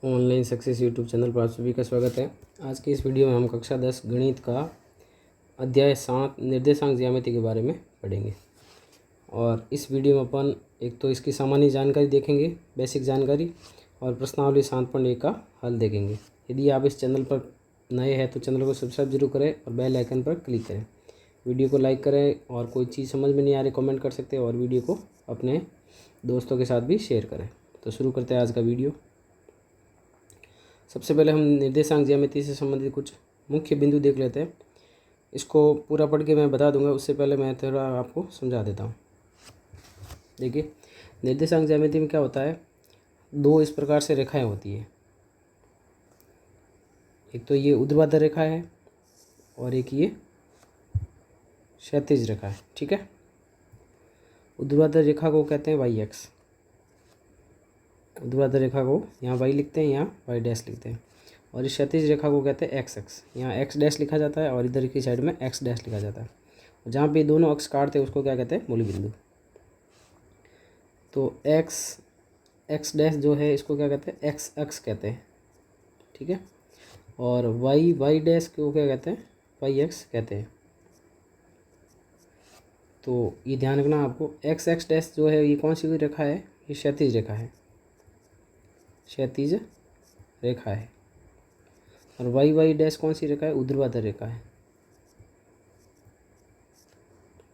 Online success YouTube channel पर आप सभी का स्वागत है। आज की इस वीडियो में हम कक्षा 10 गणित का अध्याय 7 निर्देशांक ज्यामिति के बारे में पढ़ेंगे। और इस वीडियो में अपन एक तो इसकी सामान्य जानकारी देखेंगे, बेसिक जानकारी, और प्रश्नावली 7.1 का हल देखेंगे। यदि आप इस चैनल पर नए हैं तो चैनल को सब्सक्राइब जरूर करें और बेल आइकन पर क्लिक करें। वीडियो को लाइक करें और कोई चीज़ समझ में नहीं आ रही कमेंट कर सकते हैं, और वीडियो को अपने दोस्तों के साथ भी शेयर करें। तो शुरू करते हैं आज का वीडियो। सबसे पहले हम निर्देशांक ज्यामिति से संबंधित कुछ मुख्य बिंदु देख लेते हैं। इसको पूरा पढ़ के मैं बता दूंगा, उससे पहले मैं थोड़ा आपको समझा देता हूँ। देखिए, निर्देशांक ज्यामिति में क्या होता है, दो इस प्रकार से रेखाएं होती है। एक तो ये ऊर्ध्वाधर रेखा है और एक ये क्षैतिज रेखा है। ठीक है, ऊर्ध्वाधर रेखा को कहते हैं वाई एक्स। ऊर्ध्वाधर रेखा को यहाँ वाई लिखते हैं, यहाँ वाई डैश लिखते हैं। और इस क्षैतिज रेखा को कहते हैं एक्स एक्स। यहाँ एक्स डैश लिखा जाता है और इधर की साइड में एक्स डैश लिखा जाता है। जहाँ पे दोनों अक्ष काटते हैं उसको क्या कहते हैं, मूल बिंदु। तो एक्स डैश जो है इसको क्या कहते हैं, एक्स अक्ष कहते हैं। ठीक है, और वाई डैश को क्या कहते हैं, वाई एक्स कहते हैं। तो ये ध्यान रखना आपको, एक्स डैश जो है ये कौन सी रेखा है, ये क्षैतिज रेखा है, क्षैतिज रेखा है। और वाई डैश कौन सी रेखा है, ऊर्ध्वाधर रेखा है।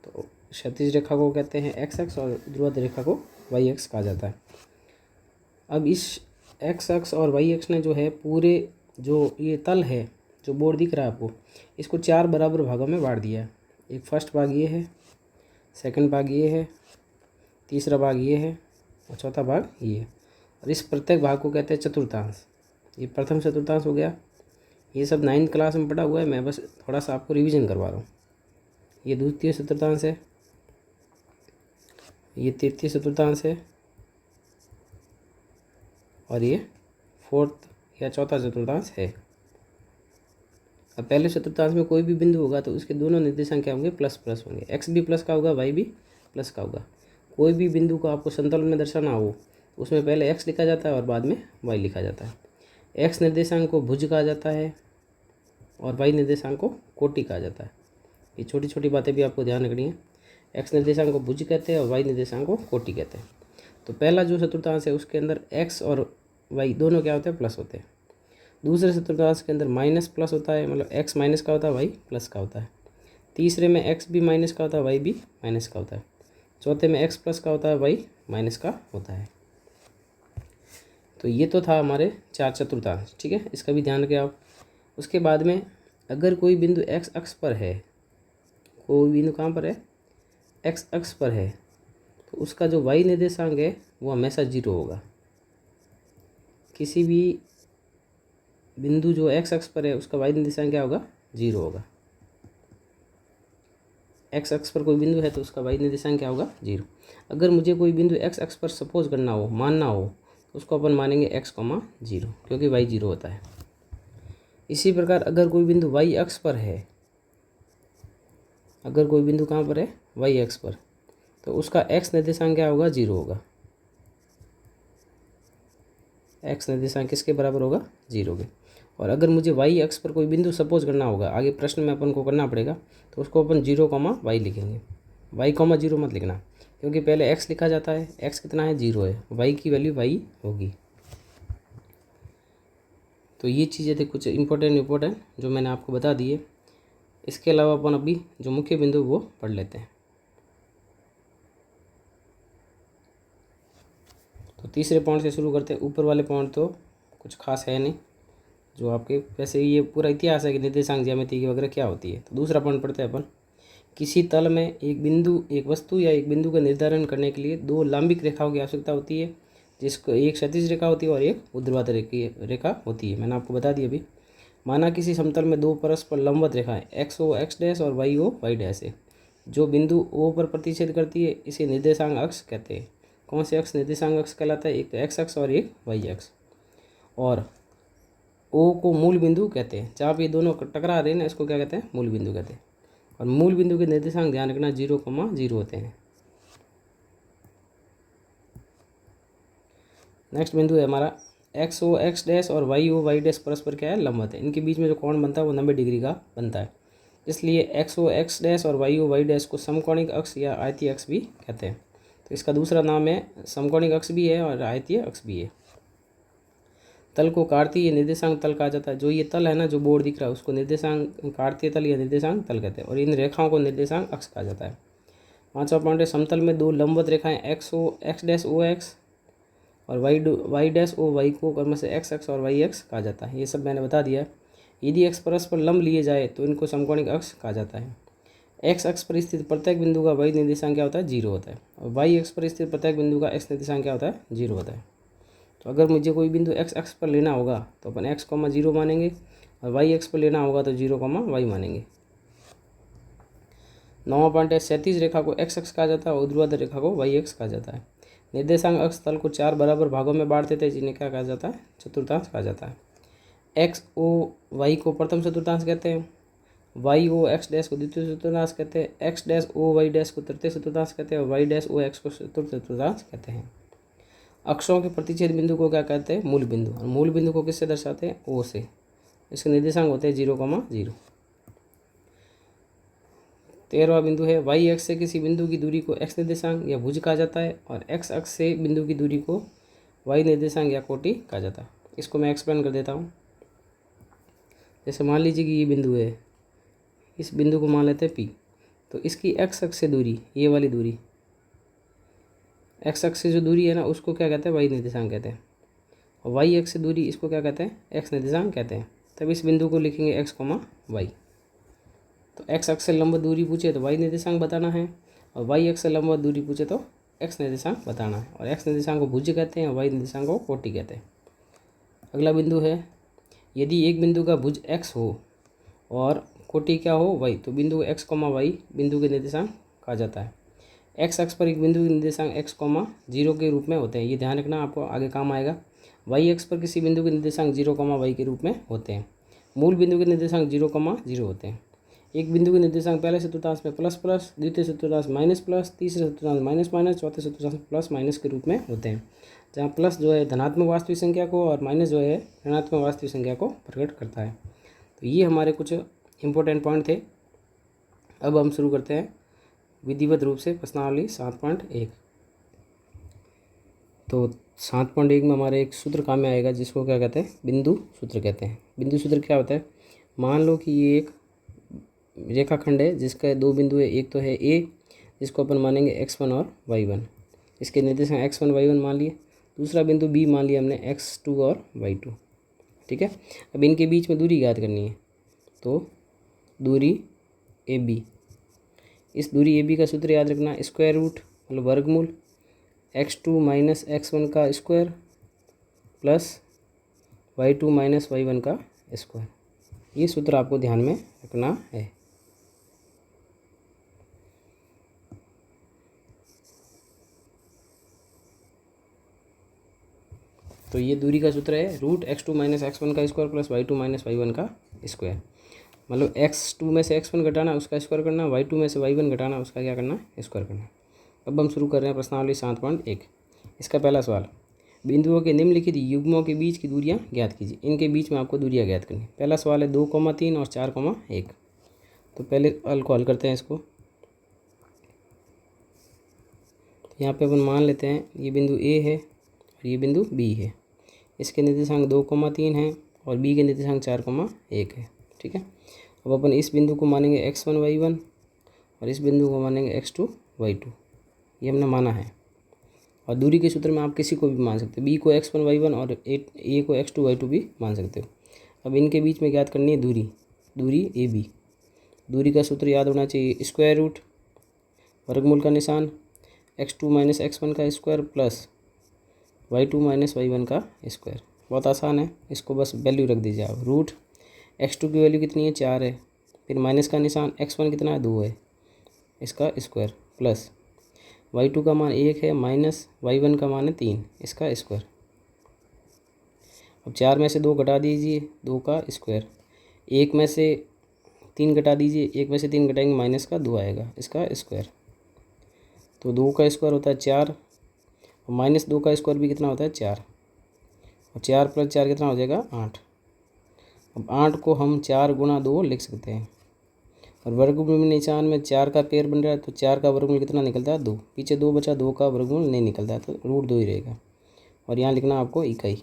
तो क्षैतिज रेखा को कहते हैं एक्स एक्स और ऊर्ध्वाधर रेखा को वाई एक्स कहा जाता है। अब इस एक्स एक्स और वाई एक्स ने जो है पूरे जो ये तल है, जो बोर्ड दिख रहा है आपको, इसको 4 बराबर भागों में बांट दिया है। एक फर्स्ट भाग ये है, सेकंड भाग ये है, तीसरा भाग ये है और चौथा भाग ये है। और इस प्रत्येक भाग को कहते हैं चतुर्थांश। ये प्रथम चतुर्थांश हो गया। ये सब 9th क्लास में पढ़ा हुआ है, मैं बस थोड़ा सा आपको रिवीजन करवा रहा हूँ। ये द्वितीय चतुर्थांश है, ये तृतीय चतुर्थांश है, और ये फोर्थ या चौथा चतुर्थांश है। अब पहले चतुर्थांश में कोई भी बिंदु होगा तो उसके दोनों निर्देशांक क्या होंगे, प्लस प्लस होंगे। एक्स भी प्लस का होगा, वाई भी प्लस का होगा। कोई भी बिंदु को आपको संतुलन में दर्शाना हो उसमें पहले एक्स लिखा जाता है और बाद में वाई लिखा जाता है। एक्स निर्देशांक को भुज कहा जाता है और वाई निर्देशांक को कोटि कहा जाता है। ये छोटी छोटी बातें भी आपको ध्यान रखनी है। एक्स निर्देशांक को भुज कहते हैं और वाई निर्देशांक को कोटि कहते हैं। तो पहला जो चतुर्थांश है उसके अंदर एक्स और वाई दोनों क्या होते हैं, प्लस होते हैं। दूसरे चतुर्थांश के अंदर माइनस प्लस होता है, मतलब एक्स माइनस का होता है, वाई प्लस का होता है। तीसरे में एक्स भी माइनस का होता है, वाई भी माइनस का होता है। चौथे में एक्स प्लस का होता है, वाई माइनस का होता है। तो ये तो था हमारे 4 चतुर्थांश। ठीक है, इसका भी ध्यान रखें आप। उसके बाद में अगर कोई बिंदु एक्स अक्ष पर है, कोई बिंदु कहाँ पर है, एक्स अक्ष पर है, तो उसका जो वाई निर्देशांक है वो हमेशा 0 होगा। किसी भी बिंदु जो एक्स अक्ष पर है उसका वाई निर्देशांक क्या होगा, 0 होगा। एक्स अक्ष पर कोई बिंदु है तो उसका वाई निर्देशांक क्या होगा, 0। अगर मुझे कोई बिंदु एक्स अक्ष पर सपोज करना हो, मानना हो, तो उसको अपन मानेंगे एक्स, 0, क्योंकि वाई 0 होता है। इसी प्रकार अगर कोई बिंदु वाई अक्ष पर है, अगर कोई बिंदु कहाँ पर है, वाई अक्ष पर, तो उसका एक्स निर्देशांक क्या होगा, 0 होगा। एक्स निर्देशांक किसके बराबर होगा, 0 के। और अगर मुझे वाई अक्ष पर कोई बिंदु सपोज करना होगा, आगे प्रश्न में अपन को करना पड़ेगा, तो उसको अपन 0, वाई लिखेंगे। वाई 0 मत लिखना, क्योंकि पहले एक्स लिखा जाता है। एक्स कितना है, 0 है, वाई की वैल्यू वाई होगी। तो ये चीज़ें थे कुछ इम्पोर्टेंट जो मैंने आपको बता दी है। इसके अलावा अपन अभी जो मुख्य बिंदु वो पढ़ लेते हैं। तो तीसरे पॉइंट से शुरू करते हैं। ऊपर वाले पॉइंट तो कुछ खास है नहीं, जो आपके वैसे ये पूरा इतिहास है कि निर्देशांक ज्यामिति की वगैरह क्या होती है। तो दूसरा पॉइंट पढ़ते हैं अपन। किसी तल में एक बिंदु, एक वस्तु या एक बिंदु का निर्धारण करने के लिए 2 लंबिक रेखाओं की आवश्यकता होती है, जिसको एक क्षैतिज रेखा होती है और एक ऊर्ध्वाधर रेखा होती है। मैंने आपको बता दी अभी। माना किसी समतल में 2 परस्पर लंबवत रेखाएं एक्स ओ एक्स डैश और वाई ओ वाई डैश है, जो बिंदु ओ पर प्रतिच्छेद करती है, इसे निर्देशांक अक्ष कहते हैं। कौन से अक्ष निर्देशांक अक्ष कहलाता है, एक तो एक्स अक्ष और एक वाई अक्ष। और ओ को मूल बिंदु कहते हैं। जहाँ पे ये दोनों टकरा रहे हैं ना, इसको क्या कहते हैं, मूल बिंदु कहते हैं। और मूल बिंदु के निर्देशांक ध्यान रखना 0, 0 होते हैं। नेक्स्ट बिंदु है हमारा एक्स ओ एक्स डैश और वाई ओ वाई डैश परस्पर क्या है, लंबवत है। इनके बीच में जो कोण बनता है वो 90 डिग्री का बनता है। इसलिए एक्स ओ एक्स डैश और वाई ओ वाई डैश को समकोणिक अक्ष या आयतीय अक्ष भी कहते हैं। तो इसका दूसरा नाम है, समकोणिक अक्ष भी है और आयतीय अक्ष भी है। तल को कार्तीय निर्देशांक तल कहा जाता है। जो ये तल है ना, जो बोर्ड दिख रहा है, उसको निर्देशांक कार्तीय तल या निर्देशांक तल कहते हैं, और इन रेखाओं को निर्देशांक अक्ष कहा जाता है। 5वां पॉइंट है, समतल में दो लंबवत रेखाएं एक्स ओ एक्स डैश ओ एक्स और वाई डैश ओ वाई को क्रम से एक्स एक्स और वाई एक्स कहा जाता है। ये सब मैंने बता दिया। यदि एक्स परस्पर लंब लिए जाए तो इनको समकोणिक अक्ष कहा जाता है। एक्स अक्ष पर स्थित प्रत्येक बिंदु का वाई निर्देशांक क्या होता है, 0 होता है, और वाई अक्ष पर स्थित प्रत्येक बिंदु का एक्स निर्देशांक क्या होता है, 0 होता है। तो अगर मुझे कोई बिंदु एक्स अक्ष पर लेना होगा तो अपन एक्स कॉमा 0 मानेंगे, और वाई अक्ष पर लेना होगा तो 0 कॉमा वाई मानेंगे। 9वां पॉइंट है, क्षैतिज रेखा को एक्स अक्ष कहा जाता है और ऊर्ध्वाधर रेखा को वाई अक्ष कहा जाता है। निर्देशांक अक्ष तल को 4 बराबर भागों में बांट देते हैं, जिन्हें क्या कहा जाता है, चतुर्थांश कहा जाता है। एक्स ओ वाई को प्रथम चतुर्थांश कहते हैं, वाई ओ एक्स डैश को द्वितीय चतुर्थांश कहते हैं, X dash O Y dash को तृतीय चतुर्थांश कहते हैं, और वाई डैश ओ एक्स को चतुर्थ चतुर्थांश कहते हैं। अक्षों के प्रतिच्छेद बिंदु को क्या कहते हैं, मूल बिंदु, और मूल बिंदु को किससे दर्शाते हैं, ओ से। इसके निर्देशांक होते हैं 0,0। 13वां बिंदु है, वाई अक्ष से किसी बिंदु की दूरी को एक्स निर्देशांक या भुज कहा जाता है, और एक्स अक्ष से बिंदु की दूरी को वाई निर्देशांक या कोटि कहा जाता है। इसको मैं एक्सप्लेन कर देता हूँ। जैसे मान लीजिए कि ये बिंदु है, इस बिंदु को मान लेते हैं पी, तो इसकी एक्स अक्ष से दूरी, ये वाली दूरी, एक्स अक्ष से जो दूरी है ना, उसको क्या कहते हैं, वाई निर्देशांक कहते हैं, और वाई अक्ष से दूरी, इसको क्या कहते हैं, एक्स निर्देशांक कहते हैं। तब इस बिंदु को लिखेंगे एक्स कॉमा वाई। तो एक्स अक्ष से लंबवत दूरी पूछे तो वाई निर्देशांक बताना है, और वाई अक्ष से लंबवत दूरी पूछे तो एक्स निर्देशांक बताना है, और एक्स निर्देशांक को भुज कहते हैं और वाई निर्देशांक को कोटि कहते हैं। अगला बिंदु है, यदि एक बिंदु का भुज एक्स हो और कोटि क्या हो, वाई, तो बिंदु एक्स कॉमा वाई बिंदु के निर्देशांक कहा जाता है। एक्स अक्ष पर एक बिंदु के निर्देशांक एक्स कॉमा 0 के रूप में होते हैं, ये ध्यान रखना, आपको आगे काम आएगा। वाई अक्ष पर किसी बिंदु के निर्देशांक 0 कॉमा वाई के रूप में होते हैं। मूल बिंदु के निर्देशांक 0,0 होते हैं। एक बिंदु के निर्देशांक पहले चतुर्थांश में प्लस प्लस, द्वितीय चतुर्थांश माइनस प्लस, तीसरे चतुर्थांश माइनस माइनस, चौथे चतुर्थांश प्लस माइनस के रूप में होते हैं, जहाँ प्लस जो है धनात्मक वास्तविक संख्या को और माइनस जो है ऋणात्मक वास्तविक संख्या को प्रकट करता है। तो ये हमारे कुछ इंपॉर्टेंट पॉइंट थे। अब हम शुरू करते हैं विधिवत रूप से प्रश्नावली 7.1। तो 7.1 में हमारे एक सूत्र काम में आएगा, जिसको क्या कहते हैं, बिंदु सूत्र कहते हैं। बिंदु सूत्र क्या होता है, मान लो कि ये एक रेखाखंड है जिसका 2 बिंदु है। एक तो है ए, जिसको अपन मानेंगे x1 और y1, इसके निर्देशांक x1 y1 मान लिए। दूसरा बिंदु बी मान लिया हमने x2 और y2, ठीक है। अब इनके बीच में दूरी ज्ञात करनी है, तो दूरी ए बी, इस दूरी ए बी का सूत्र याद रखना, स्क्वायर रूट मतलब वर्गमूल x2 माइनस x1 का square plus y2 minus y1 का स्क्वायर। ये सूत्र आपको ध्यान में रखना है। तो ये दूरी का सूत्र है रूट x2 माइनस x1 का square plus y2 minus y1 का स्क्वायर। मतलब x2 में से x1 घटाना, उसका स्क्वायर करना, y2 में से y1 घटाना, उसका क्या करना, स्क्वायर करना। अब हम शुरू कर रहे हैं प्रश्नावली 7.1। इसका पहला सवाल, बिंदुओं के निम्नलिखित युग्मों के बीच की दूरियां ज्ञात कीजिए। इनके बीच में आपको दूरियां ज्ञात करनी। पहला सवाल है 2,3 और 4,1। तो पहले को हल करते हैं इसको। तो यहाँ पे अपन मान लेते हैं ये बिंदु ए है और ये बिंदु बी है। इसके निर्देशांक 2,3 है और बी के निर्देशांक 4,1 है, ठीक है। अब अपन इस बिंदु को मानेंगे x1 y1 और इस बिंदु को मानेंगे x2 y2, ये हमने माना है। और दूरी के सूत्र में आप किसी को भी मान सकते हो, बी को x1 y1 और ए को x2 y2 भी मान सकते हो। अब इनके बीच में ज्ञात करनी है दूरी ए बी। दूरी का सूत्र याद होना चाहिए, स्क्वायर रूट वर्गमूल का निशान x2 माइनस x1 का square plus y2 minus y1 का स्क्वायर। बहुत आसान है, इसको बस वैल्यू रख दीजिए आप। रूट x2 की वैल्यू कितनी है, 4 है, फिर माइनस का निशान, x1 कितना है, 2 है, इसका स्क्वायर प्लस y2 का मान 1 है, माइनस y1 का मान है 3, इसका स्क्वायर। अब 4 में से 2 घटा दीजिए, 2 का स्क्वायर। 1 में से 3 घटा दीजिए, 1 में से 3 घटाएंगे माइनस का 2 आएगा, इसका स्क्वायर। तो 2 का स्क्वायर होता है 4 और माइनस 2 का स्क्वायर भी कितना होता है, 4। और 4 + 4 कितना हो जाएगा 8। अब 8 को हम 4 × 2 लिख सकते हैं, और वर्गमूल में निशान में 4 का पेयर बन रहा है, तो 4 का वर्गमूल कितना निकलता है 2, पीछे 2 बचा, 2 का वर्गमूल नहीं निकलता है, तो √2 ही रहेगा। और यहाँ लिखना आपको इकाई,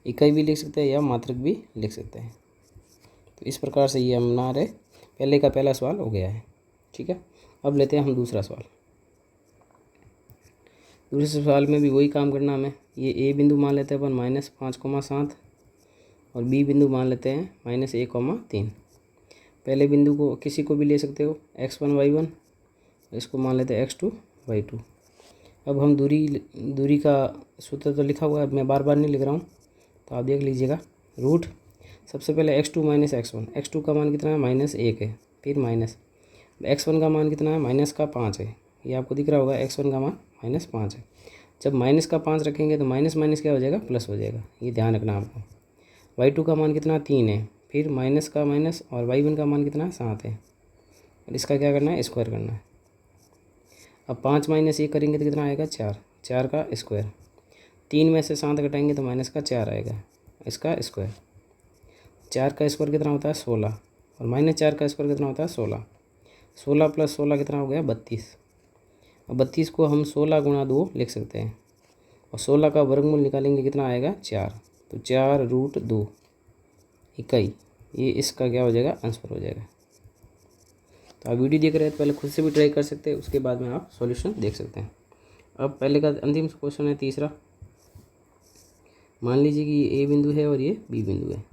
इकाई भी लिख सकते हैं या मात्रक भी लिख सकते हैं। तो इस प्रकार से ये हमारे पहले का पहला सवाल हो गया है। ठीक है, अब लेते हैं हम दूसरा सवाल। दूसरे सवाल में भी वही काम करना हमें। ये ए बिंदु मान लेते हैं अपन -5,7 और बी बिंदु मान लेते हैं -1,3। पहले बिंदु को किसी को भी ले सकते हो, x1 y1, इसको मान लेते हैं x2 y2। अब हम दूरी का सूत्र तो लिखा हुआ है, मैं बार बार नहीं लिख रहा हूँ, तो आप देख लीजिएगा। रूट सबसे पहले x2 - x1, x2 का मान कितना है -1 है, फिर माइनस x1 का मान कितना है -5 है, ये आपको दिख रहा होगा, x1 का मान -5 है। जब -5 रखेंगे तो माइनस माइनस क्या हो जाएगा, प्लस हो जाएगा, ये ध्यान रखना आपको। y2 का मान कितना 3 है, फिर माइनस का माइनस, और y1 का मान कितना 7 है, और इसका क्या करना है, स्क्वायर करना है। अब 5 - 1 करेंगे तो कितना आएगा 4, 4 का स्क्वायर। 3 में से 7 घटाएंगे तो -4 आएगा, इसका स्क्वायर। 4 का स्क्वायर कितना होता है 16, और -4 का स्क्वायर कितना होता है 16। 16 + 16 कितना हो गया 32। अब 32 को हम 16 × 2 लिख सकते हैं, और 16 का वर्गमूल निकालेंगे कितना आएगा 4, तो 4√2 इकाई, ये इसका क्या हो जाएगा आंसर हो जाएगा। तो आप वीडियो देख रहे हैं तो पहले खुद से भी ट्राई कर सकते हैं, उसके बाद में आप सॉल्यूशन देख सकते हैं। अब पहले का अंतिम क्वेश्चन है तीसरा। मान लीजिए कि ये ए बिंदु है और ये बी बिंदु है,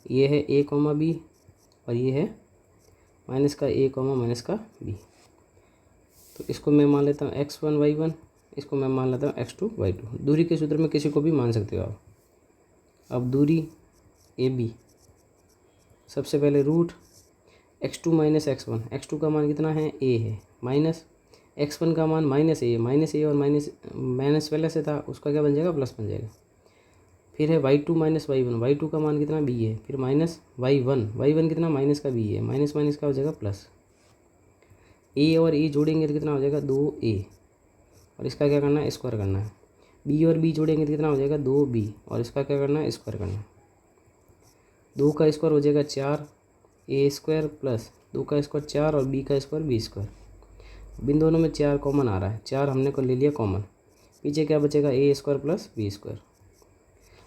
ये है a, b और ये है -a, -b। तो इसको मैं मान लेता हूँ x1 y1, इसको मैं मान लेता हूँ x2 y2। दूरी के सूत्र में किसी को भी मान सकते हो आप। अब दूरी AB, सबसे पहले रूट x2 - x1, x2 का मान कितना है a है, माइनस x1 का मान -a और माइनस पहले से था, उसका क्या बन जाएगा प्लस बन जाएगा। फिर है y2 - y1, y2 का मान कितना b है, फिर माइनस y1 कितना माइनस का b है, माइनस माइनस का हो जाएगा प्लस। a और a जोड़ेंगे तो कितना हो जाएगा 2a, और इसका क्या करना है स्क्वायर करना है। b और b जोड़ेंगे तो कितना हो जाएगा 2b, और इसका क्या करना है स्क्वायर करना है। 2 का स्क्वायर हो जाएगा 4, a² प्लस 2 का स्क्वायर 4 और b का स्क्वायर b²। इन दोनों में 4 कॉमन आ रहा है, 4 हमने को ले लिया कॉमन, पीछे क्या बचेगा a² प्लस b²।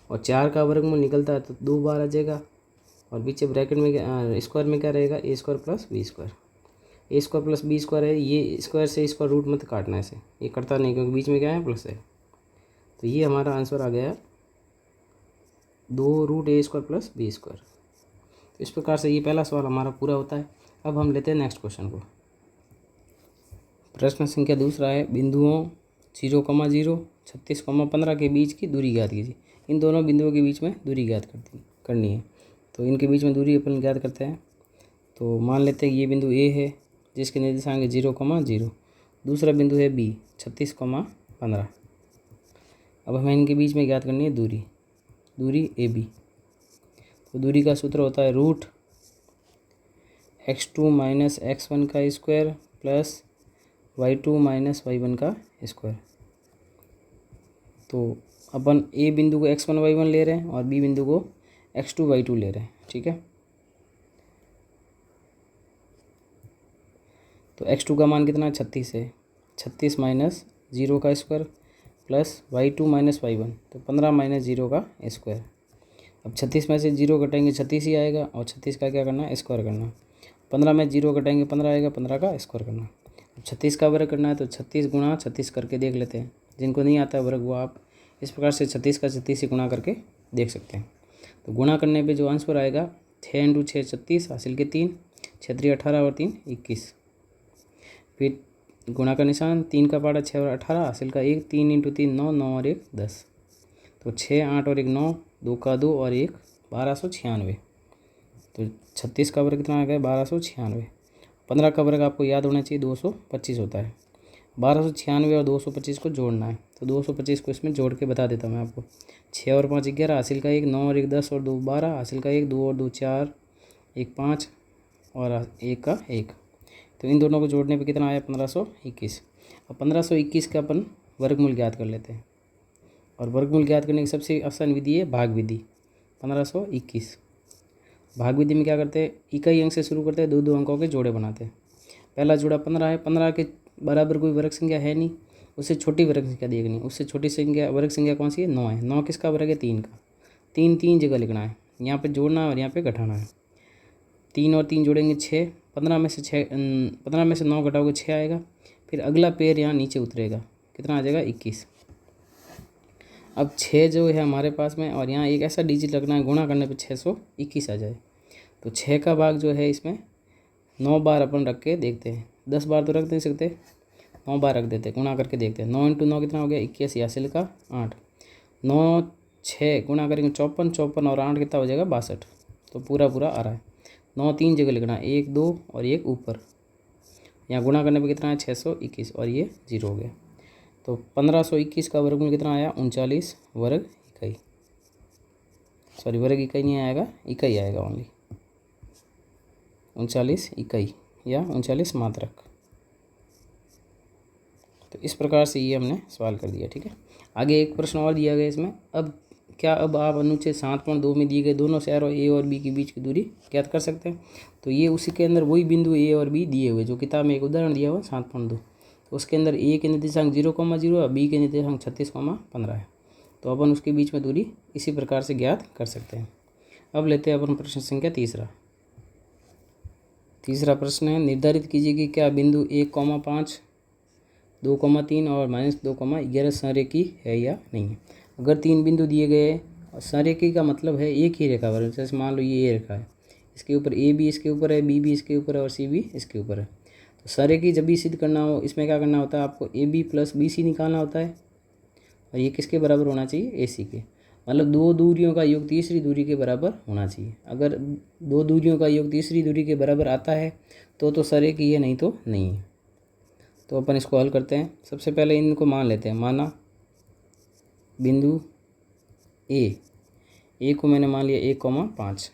और 4 का वर्गमूल निकलता है तो 2 बार आ जाएगा, और पीछे ब्रैकेट में स्क्वायर में क्या रहेगा a² plus b²। a² plus b² है, ये स्क्वायर से इसका रूट मत काटना है, इसे ये कटता नहीं क्योंकि बीच में क्या है प्लस है। तो ये हमारा आंसर आ गया 2√a² प्लस b²। तो इस प्रकार से ये पहला सवाल हमारा पूरा होता है। अब हम लेते हैं नेक्स्ट क्वेश्चन को। प्रश्न संख्या दूसरा है, बिंदुओं 0,0, 36,15 के बीच की दूरी ज्ञात कीजिए। इन दोनों बिंदुओं के बीच में दूरी ज्ञात करनी है, तो इनके बीच में दूरी अपन ज्ञात करते हैं। तो मान लेते हैं ये बिंदु ए है जिसके निर्देशांक 0,0, दूसरा बिंदु है बी 36,15। अब हमें इनके बीच में ज्ञात करनी है दूरी ए बी। तो दूरी का सूत्र होता है रूट x2 - x1 का स्क्वायर प्लस y2 - y1 का स्क्वायर। तो अपन ए बिंदु को x1 y1 ले रहे हैं और बी बिंदु को x2 y2 ले रहे हैं, ठीक है। तो x2 का मान कितना 36 है, 36 - 0 का स्क्वायर प्लस y2 - y1, तो 15 - 0 का स्क्वायर। अब 36 में से 0 घटाएंगे 36 ही आएगा, और 36 का क्या करना है स्क्वायर करना। 15 में 0 घटाएंगे 15 आएगा, 15 का स्क्वायर करना। अब 36 का वर्ग करना है तो 36 × 36 करके देख लेते हैं। जिनको नहीं आता है वर्ग वो आप इस प्रकार से 36 का 36 से गुणा करके देख सकते हैं। तो गुणा करने पे जो आंसर आएगा 6 × 6 36, हासिल के 3, 6 3 18 और 3 21। फिर गुणा का निशान, 3 का पारा 6 और 18, हासिल का 1, 3 × 3 9, 9 और 1 10। तो 6 8 और 1 9, 2 का 2 और 1 1296। तो 36 का वर्ग कितना आ गया 1296। 15 का वर्ग आपको याद होना चाहिए 225 होता है। 1296 और 225 को जोड़ना है, तो 225 को इसमें जोड़ के बता देता हूँ मैं आपको। 6 और 5 11, हासिल का 1, 9 और 1 10 और 2 12, हासिल का 1, 2 और 2 4, 1 5 और 1 का 1। तो इन दोनों को जोड़ने पे कितना आया 1521। अब 1521 का अपन वर्गमूल ज्ञात कर लेते हैं। और वर्गमूल ज्ञात करने की सबसे आसान विधि है भाग विधि। 1521। भाग विधि में क्या करते हैं, इकाई अंक से शुरू करते हैं, दो दो अंकों के जोड़े बनाते हैं। पहला जोड़ा 15 है, 15 के बराबर कोई वर्ग संख्या है नहीं, उससे छोटी वर्ग संख्या देखनी, उससे छोटी संख्या वर्ग संख्या कौन सी है, 9 है। 9 किसका वर्ग है, 3 का। 3 3 जगह लिखना है, यहाँ पे जोड़ना है और यहाँ पे घटाना है। 3 और 3 जोड़ेंगे 6, 15 में से 9 घटाओगे 6 आएगा। फिर अगला पेड़ यहाँ नीचे उतरेगा, कितना आ जाएगा, 21। अब 6 जो है हमारे पास में, और यहाँ एक ऐसा डिजिट रखना है, गुणा करने पे 621 आ जाए। तो 6 का भाग जो है इसमें 9 बार अपन रख के देखते हैं। 10 बार तो रख नहीं सकते, 9 बार रख देते हैं, गुणा करके देखते हैं। 9 × 9 कितना हो गया, 21, हासिल का 8। 9 6 गुणा करेंगे 54, 54 और 8 कितना हो जाएगा, 62। तो पूरा आ रहा है। 9 3 जगह लिखना है, 1 2 और 1 ऊपर। यहाँ गुणा करने पे कितना है, 621, और ये 0 हो गया। तो 1521 का वर्गमूल कितना आया, 39 वर्ग इकाई। सॉरी, वर्ग इकाई नहीं आएगा, इकाई आएगा ओनली। 39 इकाई या 39 मात्रक। तो इस प्रकार से ये हमने सवाल कर दिया। ठीक है, आगे एक प्रश्न और दिया गया इसमें। अब आप अनुच्छेद 7.2 में दिए गए दोनों शहरों ए और बी के बीच की दूरी ज्ञात कर सकते हैं। तो ये उसी के अंदर वही बिंदु ए और बी दिए हुए, जो किताब में एक उदाहरण दिया हुआ 7.2। तो उसके अंदर ए के निर्देशांक 0,0 और बी के निर्देशांक 36,15 है। तो अपन उसके बीच में दूरी इसी प्रकार से ज्ञात कर सकते हैं। अब लेते हैं अपन प्रश्न संख्या तीसरा प्रश्न है, निर्धारित कीजिए कि क्या बिंदु 1,5, 2,3 और -2,11 संरेखी है या नहीं। अगर 3 बिंदु दिए गए और संरेखी का मतलब है एक ही रेखा पर, जैसे मान लो ये रेखा है, इसके ऊपर ए भी इसके ऊपर है, बी भी इसके ऊपर है और सी भी इसके ऊपर है। तो संरेखी जब भी सिद्ध करना हो, इसमें क्या करना होता है, आपको A B plus B C निकालना होता है, और ये किसके बराबर होना चाहिए, ए सी के। मतलब दो दूरियों का योग तीसरी दूरी के बराबर होना चाहिए। अगर दो दूरियों का योग तीसरी दूरी के बराबर आता है तो संरेखी है, नहीं तो नहीं है। तो अपन इसको हल करते हैं। सबसे पहले इनको मान लेते हैं। माना बिंदु ए को मैंने मान लिया 1,5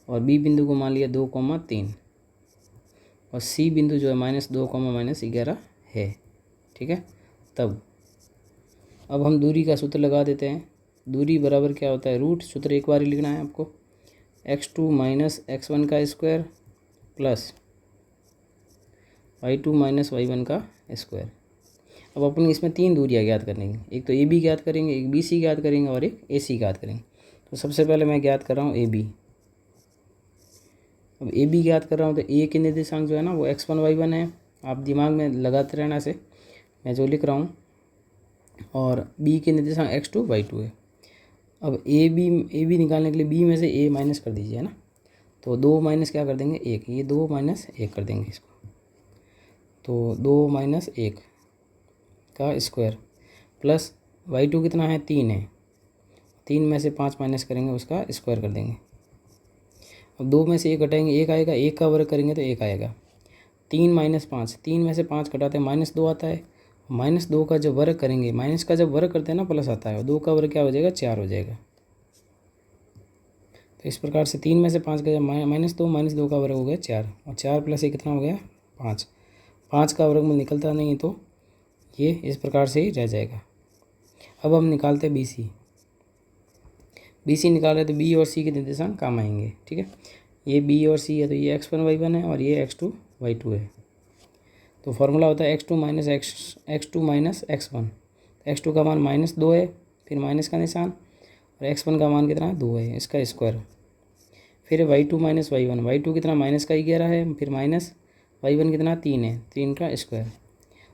और बी बिंदु को मान लिया 2,3 और सी बिंदु जो है -2,-11 है। ठीक है, तब अब हम दूरी का सूत्र लगा देते हैं। दूरी बराबर क्या होता है, रूट। सूत्र एक बार ही लिखना है आपको, x2 - x1 का स्क्वायर प्लस y2 - y1 का स्क्वायर। अब अपन इसमें 3 दूरियाँ ज्ञात करेंगे, एक तो ए बी ज्ञात करेंगे, एक बी सी ज्ञात करेंगे और एक ए सी ज्ञात करेंगे। तो सबसे पहले मैं ज्ञात कर रहा हूँ ए बी। अब ए बी ज्ञात कर रहा हूँ तो ए के निर्देशांक जो है ना वो x1 y1 है। आप दिमाग में लगाते रहना से मैं जो लिख रहा हूँ। और बी के निर्देशांक x2 y2 है। अब ए बी निकालने के लिए बी में से ए माइनस कर दीजिए, है ना। तो 2 माइनस क्या कर देंगे, 1। ये 2 माइनस 1 कर देंगे इसको। तो 2 माइनस 1 का स्क्वायर प्लस y2 कितना है, 3 है। 3 में से 5 माइनस करेंगे, उसका स्क्वायर कर देंगे। अब 2 में से 1 घटाएंगे, 1 आएगा। 1 का वर्ग करेंगे तो 1 आएगा। 3 - 5, 3 में से 5 घटाते हैं -2 आता है। -2 का जब वर्ग करेंगे, माइनस का जब वर्ग करते हैं ना प्लस आता है, और 2 का वर्ग क्या हो जाएगा, 4 हो जाएगा। तो इस प्रकार से 3 में से 5 गया -2 का वर्ग हो गया 4, और 4 + 1 कितना हो गया, 5। 5 का वर्गमूल निकलता नहीं, तो ये इस प्रकार से ही रह जाएगा। अब हम निकालते हैं बी सी निकाल रहे तो बी और सी के निर्देशांक काम आएंगे। ठीक है, ये बी और सी है तो ये x1 y1 है और ये x2 y2 है। तो फॉर्मूला होता है x2 - x1। x2 का मान -2 है, फिर माइनस का निशान, और x1 का मान कितना है, 2 है, इसका स्क्वायर। फिर y2 - y1, y2 कितना -11 है, फिर माइनस y1 कितना 3 है, 3 का स्क्वायर।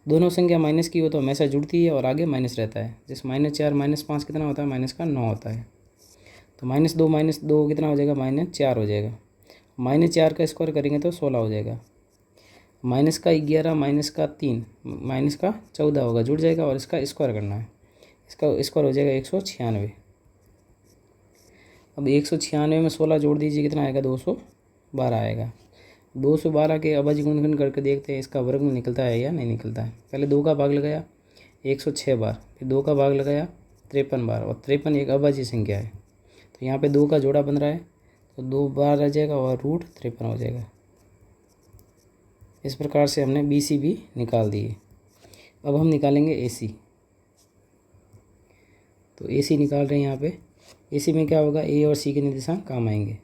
दोनों संख्या माइनस की हो तो हमेशा जुड़ती है और आगे माइनस रहता है। जैसे -4 - 5 कितना होता है, -9 होता है। तो -2 कितना हो जाएगा, -4 हो जाएगा। -4 का स्क्वायर करेंगे तो 16 हो जाएगा। -11 -3 -14 होगा, जुड़ जाएगा, और इसका स्क्वायर करना है। इसका स्क्वायर हो जाएगा 196। अब 196 में 16 जोड़ दीजिए, कितना आएगा, 212 आएगा। 212 के अभाज्य गुणनखंड करके देखते हैं इसका वर्गमूल निकलता है या नहीं निकलता है। पहले 2 का भाग लगाया 106 बार, फिर 2 का भाग लगाया 53 बार, और 53 एक अभाज्य संख्या है तो यहाँ पे 2 का जोड़ा बन रहा है, तो 2 बार रह जाएगा और रूट 53 हो जाएगा। इस प्रकार से हमने बी सी भी निकाल दिए। अब हम निकालेंगे ए सी। तो ए सी निकाल रहे हैं यहाँ पे। ए सी में क्या होगा, ए और सी के निर्देशांक काम आएंगे।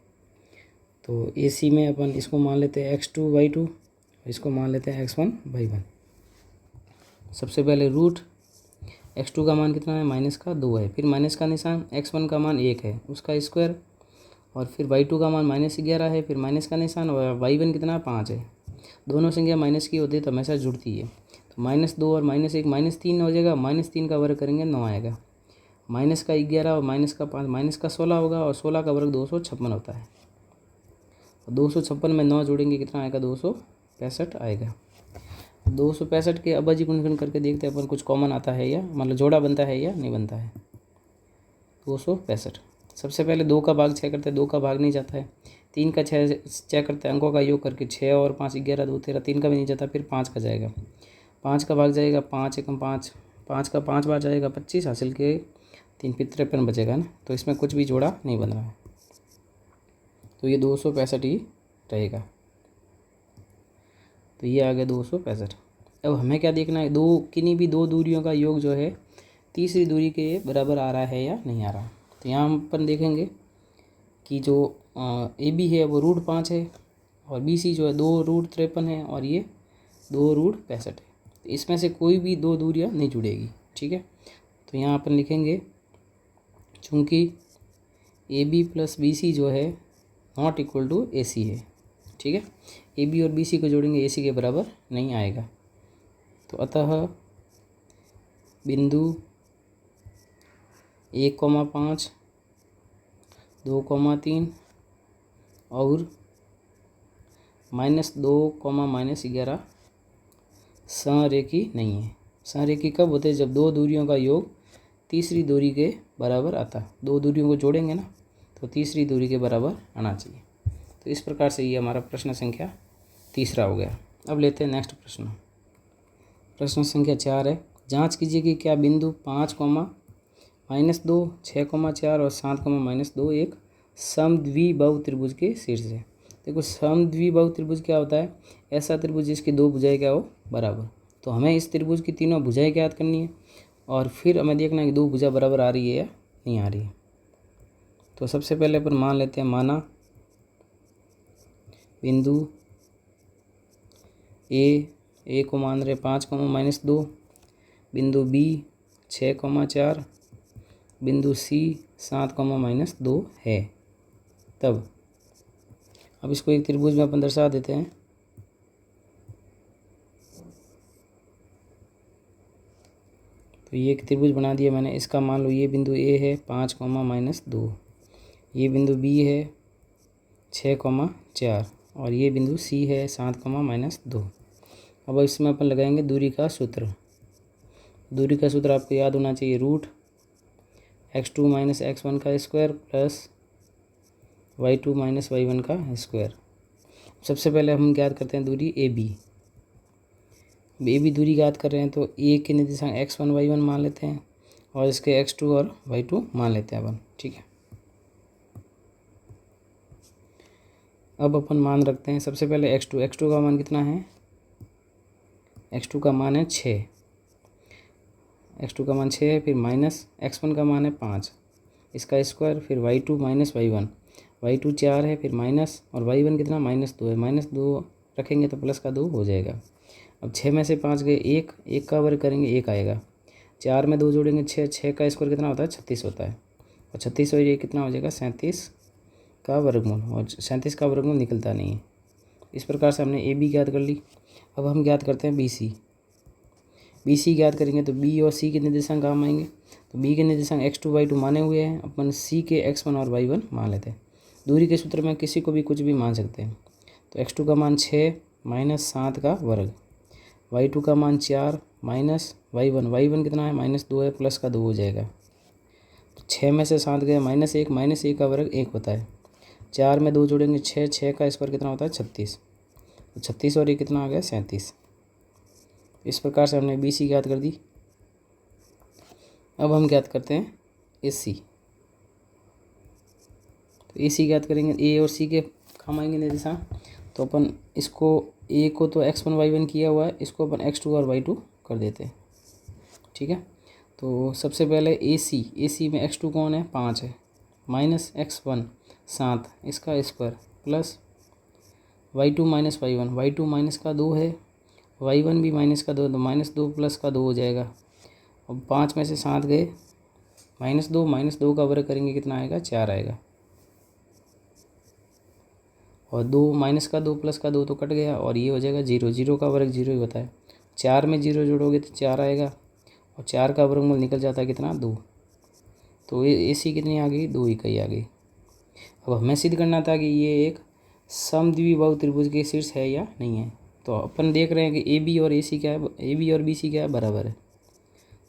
तो ए सी में अपन इसको मान लेते हैं x2 y2, इसको मान लेते हैं x1 y1। सबसे पहले रूट x2 का मान कितना है, माइनस का 2 है, फिर माइनस का निशान, x1 का मान 1 है उसका स्क्वायर, और फिर y2 का मान -11 है, फिर माइनस का निशान, और y1 कितना है, 5 है। दोनों संख्या माइनस की होती है तो हमेशा जुड़ती है। तो -2 और -1 -3 हो जाएगा, -3 का वर्ग करेंगे 9 आएगा, माइनस का 11 और माइनस का 5 माइनस का 16 होगा, और 16 का वर्ग 256 होता है। 256 में 9 जोड़ेंगे कितना आएगा, 265 आएगा। 265 के अभाज्य गुणनखंड करके देखते हैं अपन कुछ कॉमन आता है या मतलब जोड़ा बनता है या नहीं बनता है। 265 सबसे पहले 2 का भाग 6 करते हैं, 2 का भाग नहीं जाता है। 3 का 6 करते हैं, अंकों का योग करके 6 और 5 11 2 13, 3 का भी नहीं जाता, फिर 5 का जाएगा, 5 का भाग जाएगा, 5 एकम 5, 5 का 5 बार जाएगा 25, हासिल के 3 फिर 53 बचेगा ना। तो इसमें कुछ भी जोड़ा नहीं बन रहा है, तो ये 265 ही रहेगा। तो ये आ गया 265। अब हमें क्या देखना है, किन्हीं भी दो दूरियों का योग जो है तीसरी दूरी के बराबर आ रहा है या नहीं आ रहा। तो यहाँ हम अपन देखेंगे कि जो ए बी है वो √5 है, और बी सी जो है 2√53 है, और ये 2√65 है। तो इसमें से कोई भी दो दूरियाँ नहीं जुड़ेगी, ठीक है। तो यहाँ अपन लिखेंगे चूँकि A B plus B C जो है not equal to A C है, ठीक है। ए बी और बी सी को जोड़ेंगे, ए सी के बराबर नहीं आएगा। तो अतः बिंदु 1,5 2,3 और -2, -11 संरेखी नहीं है। संरेखी कब होते हैं, जब दो दूरियों का योग तीसरी दूरी के बराबर आता। दो दूरियों को जोड़ेंगे ना तो तीसरी दूरी के बराबर आना चाहिए। तो इस प्रकार से ये हमारा प्रश्न संख्या 3 हो गया। अब लेते हैं नेक्स्ट प्रश्न। प्रश्न संख्या 4 है, जांच कीजिए कि क्या बिंदु 5, -2, 6,4 और 7, -2 एक समद्विबाहु त्रिभुज के शीर्ष है। देखो समद्विबाहु त्रिभुज क्या होता है, ऐसा त्रिभुज जिसकी दो भुजाएं क्या हो, बराबर। तो हमें इस त्रिभुज की तीनों भुजाएं ज्ञात करनी है, और फिर हमें देखना है कि दो भुजा बराबर आ रही है या नहीं आ रही है। तो सबसे पहले अपन मान लेते हैं, माना बिंदु ए को मान रहे 5, -2, बिंदु बी 6,4, बिंदु सी 7, -2 है। तब अब इसको एक त्रिभुज में अपन दर्शा देते हैं। तो ये एक त्रिभुज बना दिया मैंने। इसका मान लो ये बिंदु ए है 5, -2, ये बिंदु बी है 6,4, और ये बिंदु सी है 7, -2। अब इसमें अपन लगाएंगे दूरी का सूत्र। दूरी का सूत्र आपको याद होना चाहिए, √x2 - x1 का स्क्वायर प्लस y2 - y1 का स्क्वायर। सबसे पहले हम ज्ञात करते हैं दूरी ए बी दूरी ज्ञात कर रहे हैं, तो ए के निर्देशांक x1 y1 मान लेते हैं, और इसके x2 और y2 मान लेते हैं अपन, ठीक है। अब अपन मान रखते हैं सबसे पहले x2 का मान कितना है, x2 का मान है 6, x2 का मान 6 है, फिर माइनस x1 का मान है 5, इसका स्क्वायर, फिर y2 - y1, y2 4 है, फिर माइनस, और y1 कितना -2 है, -2 रखेंगे तो प्लस का 2 हो जाएगा। अब 6 में से 5 गए, एक का वर्ग करेंगे 1 आएगा, 4 में 2 जोड़ेंगे 6, 6 का स्क्वायर कितना होता है, 36 होता है, और 36 और ये कितना हो जाएगा, 37 का वर्गमूल, और 37 का वर्गमूल निकलता नहीं है। इस प्रकार से हमने ए बी ज्ञात कर ली। अब हम ज्ञात करते हैं बी सी ज्ञात करेंगे, तो बी और सी के निर्देशांक काम आएंगे। तो बी के निर्देशांक x2 y2 माने हुए हैं, अपन सी के x1 और y1 मान लेते हैं। दूरी के सूत्र में किसी को भी कुछ भी मान सकते हैं। तो x2 का मान 6 -7 का वर्ग, y2 का मान 4 माइनस y1 कितना है, -2 है, प्लस का 2 हो जाएगा। तो 6 में से 7 गए, -1 का वर्ग 1 होता है, 4 में 2 जोड़ेंगे 6, 6 का स्क्वायर कितना होता है, 36, तो 36 और ये कितना आ गया, 37। इस प्रकार से हमने बी सी ज्ञात कर दी। अब हम ज्ञात करते हैं ए सी। तो ए सी ज्ञात करेंगे, ए और सी के काम आएंगे निर्देशांक। तो अपन इसको ए को तो x1 y1 किया हुआ है, इसको अपन x2 और y2 कर देते हैं, ठीक है। तो सबसे पहले AC में x2 कौन है, 5 है, माइनस x1 7, इसका square plus y2 minus y1 minus का 2 है, y1 भी माइनस का 2, तो -2 प्लस का 2 हो जाएगा। अब 5 में से 7 गए, -2 का वर्ग करेंगे कितना आएगा, 4 आएगा। और 2 माइनस का 2 प्लस का 2 तो कट गया और ये हो जाएगा 0, 0 का वर्ग 0 ही होता है। 4 में 0 जोड़ोगे तो 4 आएगा और 4 का वर्गमूल निकल जाता है कितना, 2। तो ये AC कितनी आ गई, 2 इकाई आ गई। अब हमें सिद्ध करना था कि ये एक समद्विबाहु त्रिभुज के शीर्ष है या नहीं है। तो अपन देख रहे हैं कि AB और AC क्या है, AB और BC क्या है, बराबर है।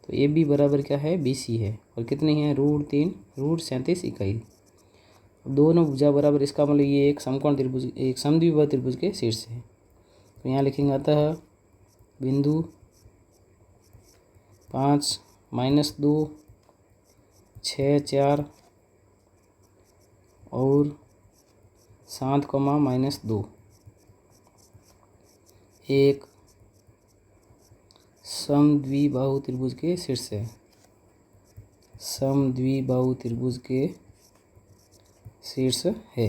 तो AB बराबर क्या है, BC है। और कितनी है, √3 √37 इकाई। दोनों भुजा बराबर, इसका मतलब ये एक समकोण त्रिभुज, एक समद्विबाहु त्रिभुज के शीर्ष है। तो यहाँ लिखेंगे अतः बिंदु 5 -2 6 4 और 7, -2 एक समद्विबाहु त्रिभुज के शीर्ष है, समद्विबाहु त्रिभुज के शीर्ष है।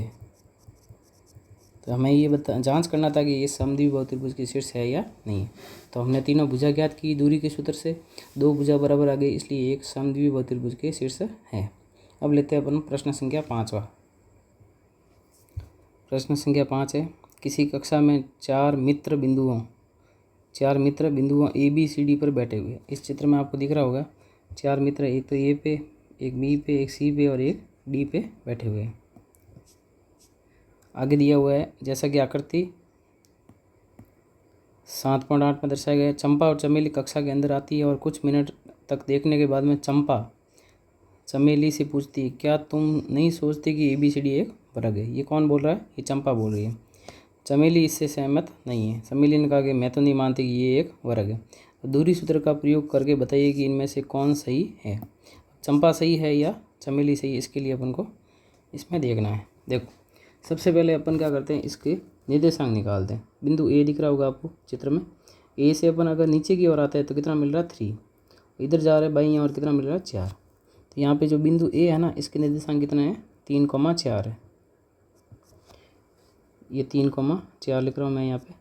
तो हमें ये जांच करना था कि ये समद्विबाहु त्रिभुज के शीर्ष है या नहीं है। तो हमने तीनों भुजा ज्ञात की दूरी के सूत्र से, 2 भुजा बराबर आ गई, इसलिए एक समद्विबाहु त्रिभुज के शीर्ष है। अब लेते हैं अपन प्रश्न संख्या 5वां। प्रश्न संख्या 5 है, किसी कक्षा में 4 मित्र बिंदुओं ABCD पर बैठे हुए। इस चित्र में आपको दिख रहा होगा 4 मित्र, एक तो A पे, एक B पे, एक C पे और एक D पे बैठे हुए हैं। आगे दिया हुआ है जैसा कि आकृति 7.8 में दर्शाया गया है। चंपा और चमेली कक्षा के अंदर आती है और कुछ मिनट तक देखने के बाद में चंपा चमेली से पूछती है, क्या तुम नहीं सोचते कि ABCD एक वर्ग है। ये कौन बोल रहा है, ये चंपा बोल रही है। चमेली इससे सहमत नहीं है। चमेली ने कहा कि मैं तो नहीं मानती कि ये एक वर्ग है। दूरी सूत्र का प्रयोग करके बताइए कि इनमें से कौन सही है। चंपा सही है या चमेली सही है, इसके लिए अपन को इसमें देखना है। देखो सबसे पहले अपन क्या करते हैं, इसके निर्देशांक निकालते हैं। बिंदु A दिख रहा होगा आपको चित्र में। A से अपन अगर नीचे की ओर आता है तो कितना मिल रहा है, 3। इधर जा रहा है बाईं ओर, कितना मिल रहा है, 4। तो यहाँ पे जो बिंदु A है ना, इसके निर्देशांक कितने हैं, 3,4 है। ये 3,4 लिख रहा हूँ मैं यहाँ पे।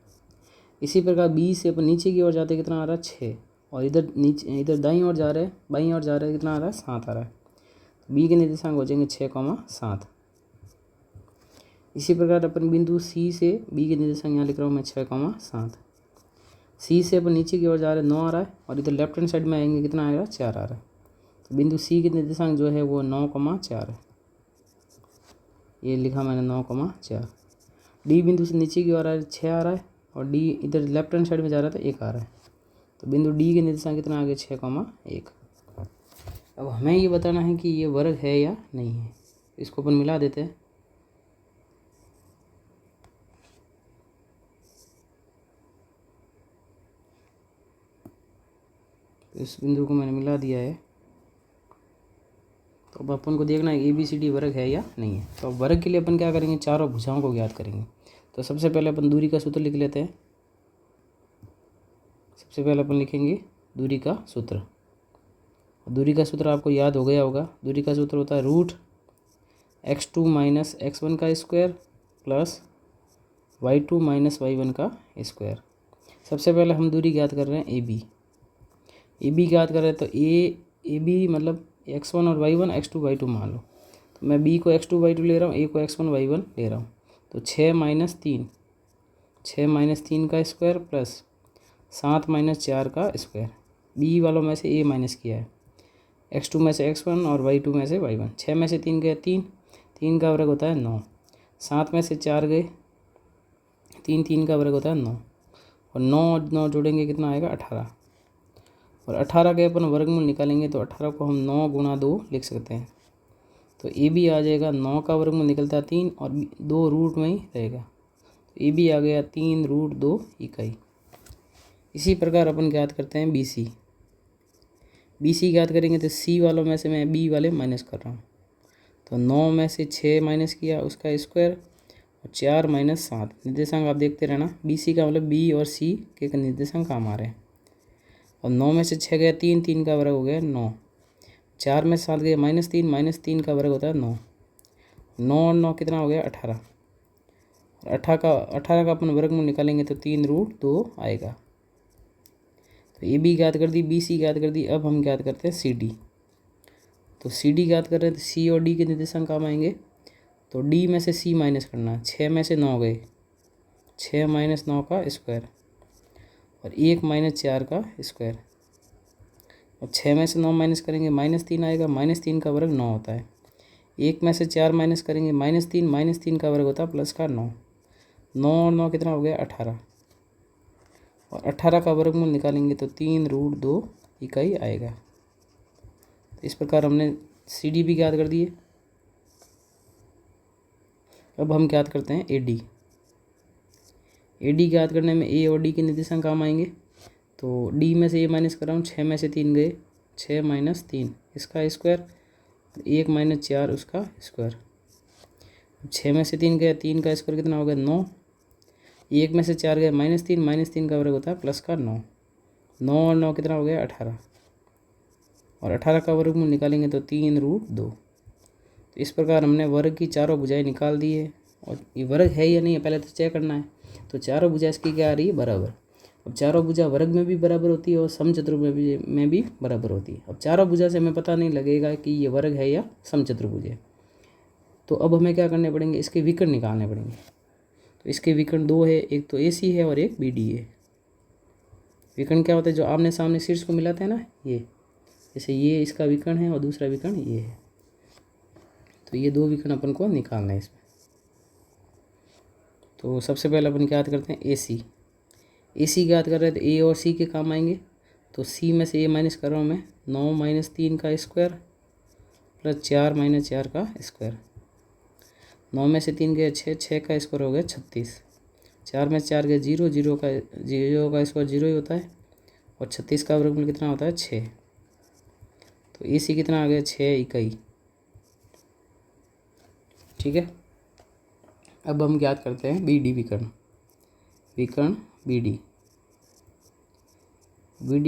इसी प्रकार B से अपन नीचे की ओर जाते कितना आ रहा है, 6। और इधर नीचे, इधर दाईं ओर जा रहे हैं, बाईं ओर जा रहे हैं, कितना आ रहा है, 7 आ रहा है। तो B के निर्देशांक हो जाएंगे 6,7। इसी प्रकार अपन बिंदु C से B के निर्देशांक यहाँ लिख रहा हूँ मैं 6,7। C से अपन नीचे की ओर जा रहे हैं, 9 आ रहा है। और इधर लेफ्ट हैंड साइड में आएंगे, कितना आएगा, 4 आ रहा है। तो बिंदु C के निर्देशांक जो है वो 9,4 है। ये लिखा मैंने 9,4। D बिंदु से नीचे की ओर आ रहा है, 6 आ रहा है। और D इधर लेफ्ट हैंड साइड में जा रहा था, 1 आ रहा है। तो बिंदु D के निर्देशांक कितना आ गया, 6,1। अब हमें ये बताना है कि ये वर्ग है या नहीं है। इसको अपन मिला देते हैं। इस बिंदु को मैंने मिला दिया है। तो अब अपन को देखना है ABCD वर्ग है या नहीं है। तो अब वर्ग के लिए अपन क्या करेंगे, चारों भुजाओं को ज्ञात करेंगे। तो सबसे पहले अपन दूरी का सूत्र लिख लेते हैं। सबसे पहले अपन लिखेंगे दूरी का सूत्र। दूरी का सूत्र आपको याद हो गया होगा। दूरी का सूत्र होता है √x2 - x1 का स्क्वायर प्लस y2 - y1 का स्क्वायर। सबसे पहले हम दूरी ज्ञात कर रहे हैं AB ज्ञात कर रहे हैं। तो AB मतलब x1 और y1, x2 y2 मान लो। तो मैं B को x2 y2 ले रहा हूँ, A को x1 y1 ले रहा हूँ। तो 6 - 3 का स्क्वायर प्लस 7 - 4 का स्क्वायर। B वालों में से A माइनस किया है, x2 में से x1 और y2 में से y1। 6 में से 3 गए 3 का वर्ग होता है 9। 7 में से 4 गए 3 का वर्ग होता है 9। और 9 जोड़ेंगे कितना आएगा, 18। और 18 के अपन वर्गमूल निकालेंगे तो 18 को हम 9 × 2 लिख सकते हैं। तो AB आ जाएगा, 9 का वर्गमूल निकलता है 3 और 2 रूट में ही रहेगा। तो AB आ गया 3√2 इकाई। इसी प्रकार अपन ज्ञात करते हैं BC ज्ञात करेंगे। तो C वालों में से मैं B वाले माइनस कर रहा हूँ। तो 9 में से 6 माइनस किया, उसका स्क्वायर, और 4 - 7। निर्देशांक आप देखते रहना। BC का मतलब B और C के निर्देशांक काम आ रहे हैं। और 9 में से 6 गया 3, 3 का वर्ग हो गया 9। 4 में से 7 गया -3 का वर्ग होता है 9। 9 और 9 कितना हो गया 18। 18 का अपन वर्गमूल निकालेंगे तो 3√2 आएगा। तो ए बी ज्ञात कर दी, बी सी ज्ञात कर दी। अब हम ज्ञात करते हैं सी डी। तो सी डी ज्ञात कर रहे हैं तो सी और डी के निर्देशांक काम आएंगे। तो डी में से सी माइनस करना, 6 में से 9 गए, 6 - 9 का स्क्वायर और 1 - 4 का स्क्वायर। अब 6 में से 9 माइनस करेंगे -3 आएगा। -3 का वर्ग 9 होता है। 1 में से 4 माइनस करेंगे -3 का वर्ग होता है प्लस का 9। 9 और 9 कितना हो गया 18 और 18 का वर्गमूल निकालेंगे तो 3√2 इकाई आएगा। तो इस प्रकार हमने सी डी भी ज्ञात कर दिए। अब हम ज्ञात करते हैं ए डी। ए डी ज्ञात करने में ए और डी के निर्देशांक काम आएंगे। तो डी में से ए माइनस कर रहा हूँ, 6 में से 3 गए, 6 - 3 इसका स्क्वायर, 1 - 4 उसका स्क्वायर। 6 में से 3 गया, 3 का स्क्वायर कितना हो गया 9। 1 में से 4 गया -3 का वर्ग होता है प्लस का 9। 9 और 9 कितना हो गया 18 और 18 का वर्गमूल निकालेंगे तो 3√2। तो इस प्रकार हमने वर्ग की चारों भुजाएं निकाल दी है। और ये वर्ग है या नहीं है पहले तो चेक करना है। तो चारों भुजा इसकी क्या आ रही है बराबर। अब चारों भुजा वर्ग में भी बराबर होती है और समचतुर्भुज में भी बराबर होती है। अब चारों भुजा से हमें पता नहीं लगेगा कि ये वर्ग है या समचतुर्भुज है। तो अब हमें क्या करने पड़ेंगे, इसके विकर्ण निकालने पड़ेंगे। तो इसके विकर्ण 2 है, एक तो ए सी है और एक बी डी है। विकर्ण क्या होता है, जो आमने सामने शीर्ष को मिलाते हैं ना, ये जैसे ये इसका विकर्ण है और दूसरा विकर्ण ये है। तो ये 2 विकर्ण अपन को निकालना है इसमें। तो सबसे पहले अपन ज्ञात करते हैं ए सी। ए सी ज्ञात कर रहे हैं तो ए और सी के काम आएंगे। तो सी में से ए माइनस कर रहा हूँ मैं, 9 - 3 का स्क्वायर प्लस 4 - 4 का स्क्वायर। 9 में से 3 गया 6, 6 का स्क्वायर हो गया 36। 4 में 4 गया 0, 0 का स्क्वायर 0 ही होता है और 36 का वर्गमूल कितना होता है 6। तो ए सी कितना आ गया 6 इकाई। ठीक है। अब हम ज्ञात करते हैं बी डी विकर्ण। विकर्ण बी डी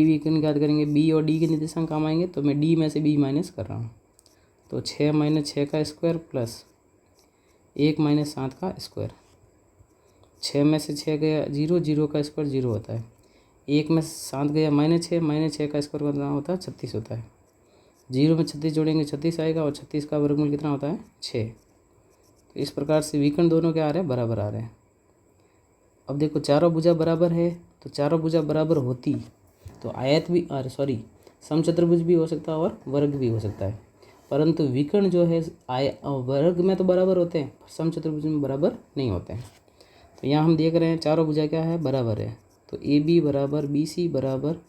विकर्ण ज्ञात करेंगे। बी और डी के निर्देशांक काम आएंगे। तो मैं डी में से बी माइनस कर रहा हूँ। तो 6 - 6 का स्क्वायर प्लस 1 - 7 का स्क्वायर। 6 में से 6 गया 0, 0 का स्क्वायर 0 होता है। 1 में से 7 गया -6 - 6 का स्क्वायर कितना होता है 36 होता है। 0 में 36 जोड़ेंगे 36 आएगा और 36 का वर्गमूल कितना होता है 6। तो इस प्रकार से विकर्ण दोनों क्या आ रहे हैं बराबर आ रहे हैं। अब देखो चारों भुजा बराबर है, तो चारों भुजा बराबर होती तो आयत भी समचतुर्भुज भी हो सकता है और वर्ग भी हो सकता है। परंतु विकर्ण जो है वर्ग में तो बराबर होते हैं, समचतुर्भुज में बराबर नहीं होते हैं। तो यहाँ हम देख रहे हैं चारों भुजा क्या है बराबर है। तो ए बी बराबर बी सी बराबर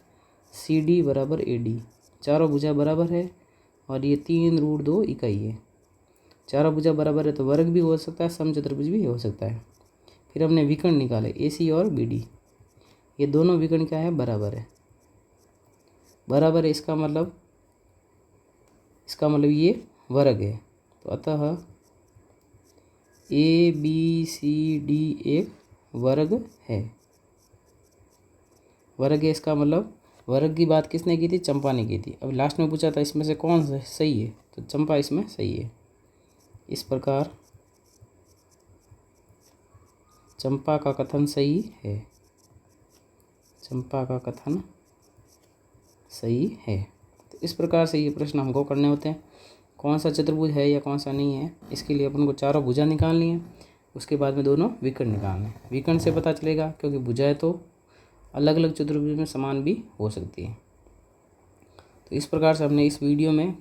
सी डी बराबर ए डी। चारों भुजा बराबर है और ये 3√2 इकाई है। चारों भुजा बराबर है तो वर्ग भी हो सकता है, समचतुर्भुज भी हो सकता है। फिर हमने विकर्ण निकाले ए सी और बी डी। ये दोनों विकर्ण क्या है बराबर है। बराबर है इसका मतलब ये वर्ग है। तो अतः ए बी सी डी एक वर्ग है। वर्ग है इसका मतलब वर्ग की बात किसने की थी, चंपा ने की थी। अब लास्ट में पूछा था इसमें से कौन सही है, तो चंपा इसमें सही है। इस प्रकार चंपा का कथन सही है। चंपा का कथन सही है। तो इस प्रकार से ये प्रश्न हमको करने होते हैं। कौन सा चतुर्भुज है या कौन सा नहीं है, इसके लिए अपन को चारों भुजा निकालनी है। उसके बाद में दोनों विकर्ण निकालने। विकर्ण से पता चलेगा, क्योंकि भुजाएं तो अलग अलग चतुर्भुज में समान भी हो सकती है। तो इस प्रकार से हमने इस वीडियो में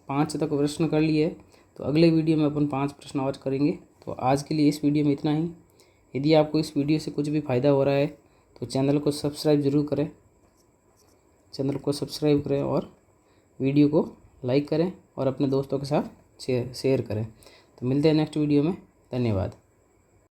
5 तक प्रश्न कर लिए। तो अगले वीडियो में अपन 5 प्रश्न और करेंगे। तो आज के लिए इस वीडियो में इतना ही। यदि आपको इस वीडियो से कुछ भी फ़ायदा हो रहा है तो चैनल को सब्सक्राइब ज़रूर करें। और वीडियो को लाइक करें और अपने दोस्तों के साथ शेयर करें। तो मिलते हैं नेक्स्ट वीडियो में। धन्यवाद।